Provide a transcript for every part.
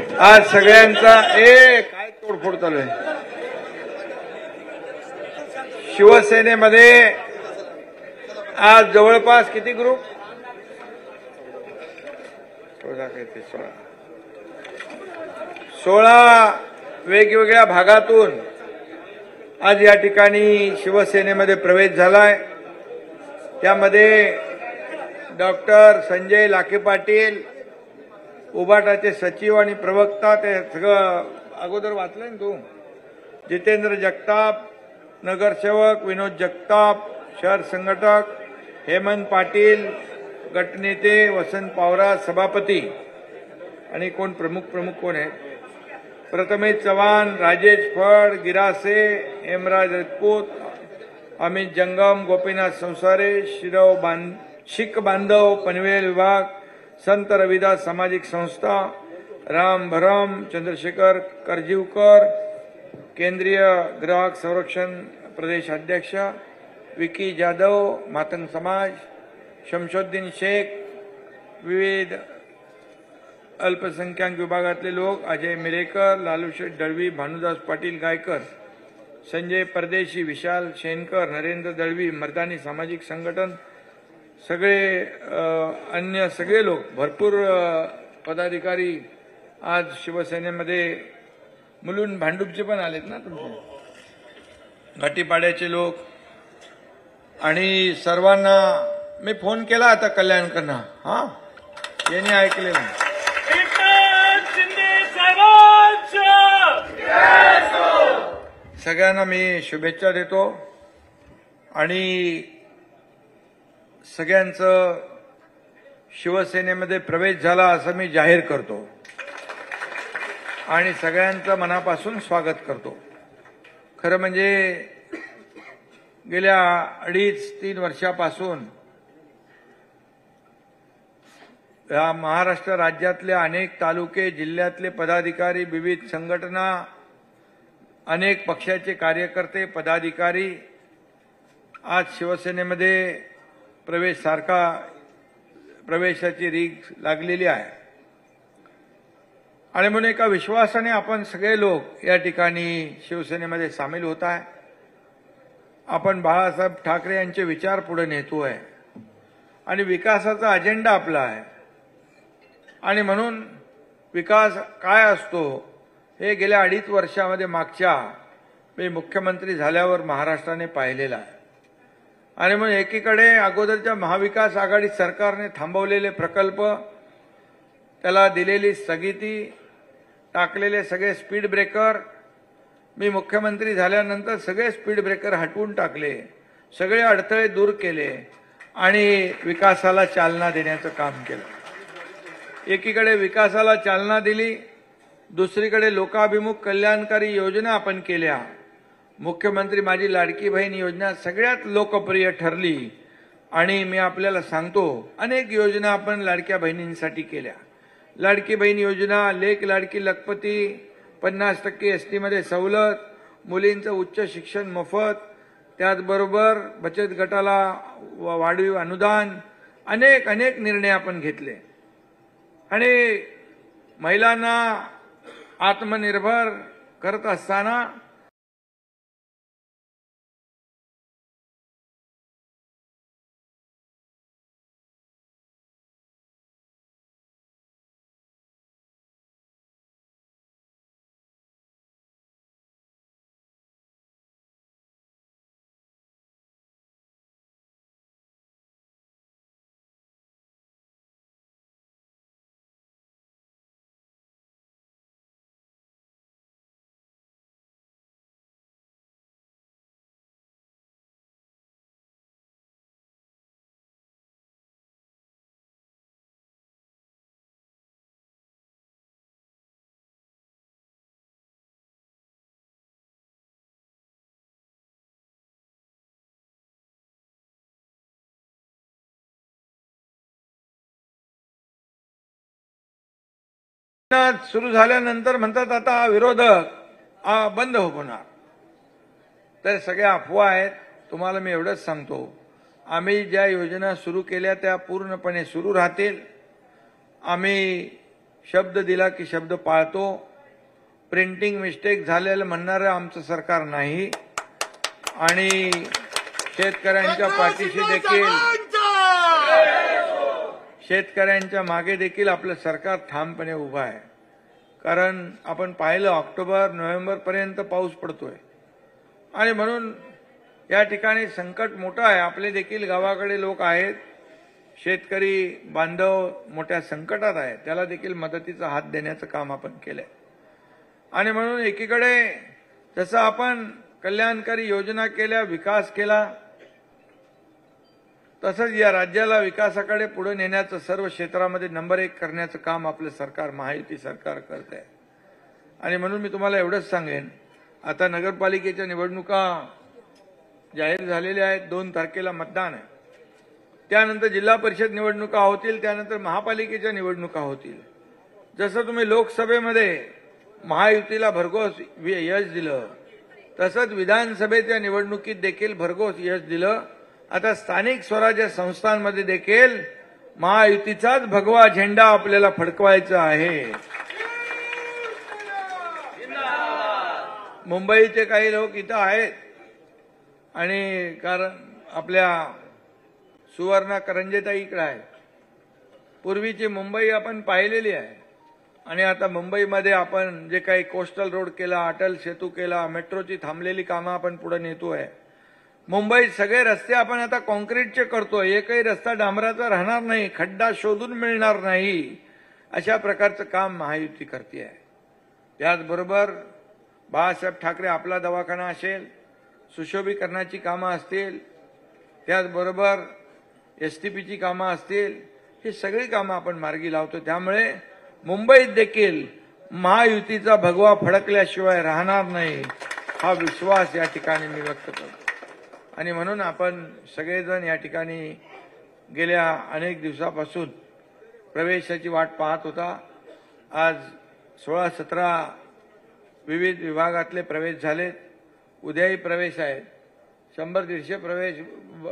आज सगळ्यांचा काय तोडफोड चालू आहे शिवसेनेमध्ये। आज जवळपास किती ग्रुप 16 वेगवेगळ्या भागातून आज या ठिकाणी शिवसेनेमध्ये प्रवेश झालाय। त्यामध्ये डॉक्टर संजय लाखे पाटील उबाटाचे सचिव आणि प्रवक्ता, ते सगळं अगोदर वाचलंय ना तू, जितेंद्र जगताप नगरसेवक, विनोद जगताप शहर संघटक, हेमंत पाटील गटनेते, वसंत पावरा सभापती, आणि कोण प्रमुख कोण आहेत, प्रथमेश चव्हाण, राजेश फड, गिरासे, हेमराज राजपूत, अमित जंगम, गोपीनाथ संसारे, शीख बांधव, पनवेल विभाग, संत रविदास सामाजिक संस्था, राम भरम, चंद्रशेखर करजीवकर, केंद्रीय ग्राहक संरक्षण प्रदेश अध्यक्ष, विकी जाधव, मातंग समाज, शमशुद्दीन शेख, विविध अल्पसंख्याक विभागातले लोक, अजय मिरेकर, लालूशेठ दळवी, भानुदास पाटील गायकर, संजय परदेशी, विशाल शेनकर, नरेंद्र दळवी, मर्दानी सामाजिक संघटन, सगळे अन्य सगळे लोक, भरपूर पदाधिकारी आज शिवसेनेमध्ये, मुलुंड भांडूपचे पण आलेत ना तुमचे, घाटीपाड्याचे लोक, आणि सर्वांना मी फोन केला आता कल्याणकरना, हा यांनी ऐकलेलं सगळ्यांना मी शुभेच्छा देतो आणि सगळ्यांचं शिवसेनेमध्ये प्रवेश झाला असं मी जाहीर करतो आणि सगळ्यांचं मनापासून स्वागत करतो। खरं म्हणजे गेल्या 2.5-3 वर्षापासून या महाराष्ट्र राज्यातले अनेक तालुके, जिल्ह्यातले पदाधिकारी, विविध संघटना, अनेक पक्षाचे कार्यकर्ते, पदाधिकारी आज शिवसेनेमध्ये प्रवेशाची रीग लागलेली आहे आणि म्हणून एका विश्वासाने आपण सगळे लोक या ठिकाणी शिवसेनेमध्ये सामील होत आहे। आपण बाळासाहेब ठाकरे यांचे विचार पुढे नेतोय आणि विकासाचा अजेंडा आपला आहे आणि म्हणून विकास काय असतो हे गेल्या 2.5 वर्षामध्ये मागच्या मी मुख्यमंत्री झाल्यावर महाराष्ट्राने पाहिलेलं आहे आणि म्हणून एकीकडे अगोदरच्या महाविकास आघाडी सरकारने थांबवलेले प्रकल्प, त्याला दिलेली स्थगिती, टाकलेले सगळे स्पीड ब्रेकर, मी मुख्यमंत्री झाल्यानंतर सगळे स्पीड ब्रेकर हटवून टाकले, सगळे अडथळे दूर केले आणि विकासाला चालना देण्याचं काम केलं। एकीकडे विकासाला चालना दिली, दुसरीकडे लोकाभिमुख कल्याणकारी योजना आपण केल्या। मुख्यमंत्री माझी लाडकी बहीण योजना सगळ्यात लोकप्रिय ठरली आणि मी आपल्याला सांगतो अनेक योजना आपण लाडक्या बहिणींसाठी केल्या। लाडकी बहीण योजना, लेक लाडकी लखपती, 50% एसटी मध्ये सवलत, मुलींचं उच्च शिक्षण मोफत, त्याचबरोबर बचत गटाला वाढीव अनुदान, अनेक निर्णय आपण घेतले आणि महिलांना आत्मनिर्भर करत असताना सुरू झाल्यानंतर म्हणतात आता विरोधक बंद होणार, तर सगळ्या अफवा आहेत। तुम्हाला मी एवढंच सांगतो, आम्ही ज्या योजना सुरू केल्या त्या पूर्णपणे सुरू राहतील। आम्ही शब्द दिला की शब्द पाळतो. प्रिंटिंग मिस्टेक झालेलं म्हणणारं आमचं सरकार नाही आणि शेतकऱ्यांच्या पाठीशी देखील शेतकऱ्यांच्या मागे देखील आपलं सरकार ठामपणे उभं आहे. कारण आपण पाहिलं ऑक्टोबर नोव्हेंबर पर्यंत पाऊस पडतोय आणि म्हणून या ठिकाणी संकट मोठं आहे. आपले देखील गावाकडे लोक आहेत, शेतकरी बांधव मोठ्या संकटात आहे, त्याला देखील मदतीचा हात देण्याचं काम आपण केलंय. आणि म्हणून एकीकडे जसं आपण कल्याणकारी योजना केल्या, विकास केला, तसंच या राज्याला विकासाकडे पुढे नेण्याचं सर्व क्षेत्रामध्ये नंबर 1 करण्याचं काम आपलं सरकार महायुती सरकार करत आहे. आणि म्हणून मी तुम्हाला एवढंच सांगेन, आता नगरपालिकेच्या निवडणुका जाहीर झालेल्या आहेत. 2 तारखेला मतदान आहे. त्यानंतर जिल्हा परिषद निवडणुका होतील, त्यानंतर महापालिकेच्या निवडणुका होतील. जसं तुम्ही लोकसभेमध्ये महायुतीला भरघोस यश दिलं, तसंच विधानसभेच्या निवडणुकीत देखील भरघोस यश दिलं. आता स्थानिक स्वराज्य संस्थांमध्ये देखील महायुतीचाच भगवा झेंडा आपल्याला फडकवायचा आहे. मुंबईचे काही लोक इथं आहेत आणि कारण आपल्या सुवर्णा करंजेताई इकडे आहेत. पूर्वीची मुंबई आपण पाहिलेली आहे आणि आता मुंबईमध्ये आपण जे काही कोस्टल रोड केला, अटल सेतू केला, मेट्रोची थांबलेली कामं आपण पुढे नेतोय. मुंबईत सगळे रस्ते आपण आता कॉन्क्रीटचे करतोय. एकही रस्ता डांबराचा राहणार नाही, खड्डा शोधून मिळणार नाही, अशा प्रकारचं काम महायुती करते आहे. त्याचबरोबर बाळासाहेब ठाकरे आपला दवाखाना असेल, सुशोभीकरणाची कामं असतील, त्याचबरोबर एसटीपीची कामं असतील, ही सगळी कामं आपण मार्गी लावतो. त्यामुळे मुंबईत देखील महायुतीचा भगवा फडकल्याशिवाय राहणार नाही, हा विश्वास या ठिकाणी मी व्यक्त करतो. आणि म्हणून आपण सगळेजण या ठिकाणी गेल्या अनेक दिवसापासून प्रवेशाची वाट पाहत होता. आज 16-17 विविध विभागातले प्रवेश झालेत. उद्याही प्रवेश आहेत. 100-150 प्रवेश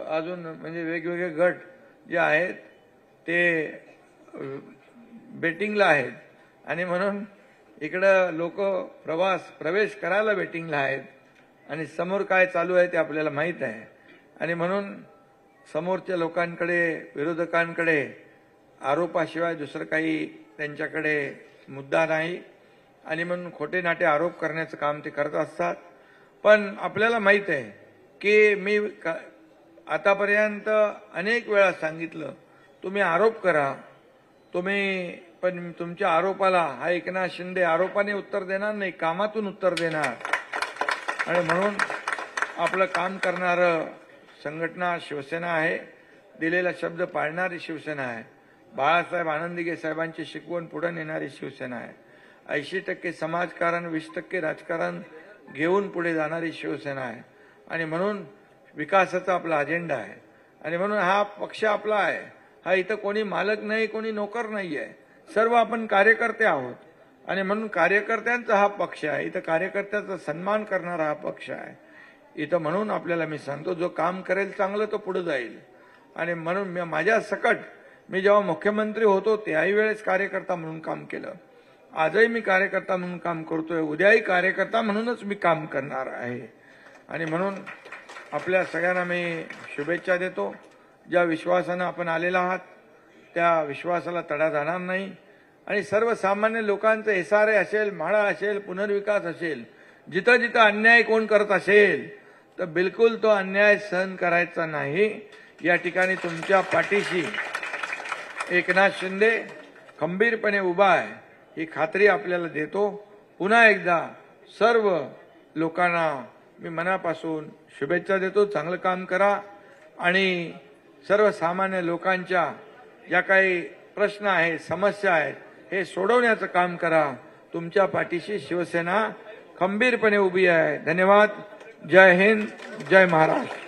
अजून म्हणजे वेगवेगळे गट जे आहेत ते बेटिंगला आहेत आणि म्हणून इकडं लोक प्रवेश करायला बेटिंगला आहेत आणि समोर काय चालू आहे ते आपल्याला माहीत आहे. आणि म्हणून समोरच्या लोकांकडे, विरोधकांकडे आरोपाशिवाय दुसरं काही त्यांच्याकडे मुद्दा नाही आणि म्हणून खोटे नाटे आरोप करण्याचं काम ते करत असतात. पण आपल्याला माहीत आहे की मी आतापर्यंत अनेक वेळा सांगितलं, तुम्ही आरोप करा, तुम्ही पण तुमच्या आरोपाला हा एकनाथ शिंदे आरोपाने उत्तर देणार नाही, कामातून उत्तर देणार. आणि म्हणून आपलं काम करणारं संघटना शिवसेना आहे, दिलेला शब्द पाळणारी शिवसेना आहे. बाळासाहेब आनंदीगे साहेबांची शिकवण पुढे नेणारी शिवसेना आहे. 80% समाजकारण, 20% राजकारण घेऊन पुढे जाणारी शिवसेना आहे. आणि म्हणून विकासाचा आपला अजेंडा आहे. आणि म्हणून हा पक्ष आपला आहे. हा इथं कोणी मालक नाही, कोणी नोकर नाही आहे, सर्व आपण कार्यकर्ते आहोत. आणि म्हणून कार्यकर्त्यांचा हा पक्ष आहे. इथं कार्यकर्त्याचा सन्मान करणारा हा पक्ष आहे. इथं म्हणून आपल्याला मी सांगतो, जो काम करेल चांगलं तो पुढे जाईल. आणि म्हणून माझ्या सकट मी जेव्हा मुख्यमंत्री होतो त्याही वेळेस कार्यकर्ता म्हणून काम केलं. आजही मी कार्यकर्ता म्हणून काम करतोय, उद्याही कार्यकर्ता म्हणूनच मी काम करणार आहे. आणि म्हणून आपल्या सगळ्यांना मी शुभेच्छा देतो. ज्या विश्वासानं आपण आलेला आहात त्या विश्वासाला तडा जाणार नाही. आणि सर्वसामान्य लोकांचं SRA असेल, म्हाडा असेल, पुनर्विकास असेल, जिथं जिथं अन्याय कोण करत असेल तर बिलकुल तो अन्याय सहन करायचा नाही. या ठिकाणी तुमच्या पाठीशी एकनाथ शिंदे खंबीरपणे उभा आहे, ही खात्री आपल्याला देतो. पुन्हा एकदा सर्व लोकांना मी मनापासून शुभेच्छा देतो. चांगलं काम करा आणि सर्वसामान्य लोकांच्या ज्या काही प्रश्न आहेत, समस्या आहेत, हे सोडवण्याचं काम करा. तुमच्या पाठीशी शिवसेना खंबीरपणे उभी आहे. धन्यवाद. जय हिंद, जय महाराष्ट्र.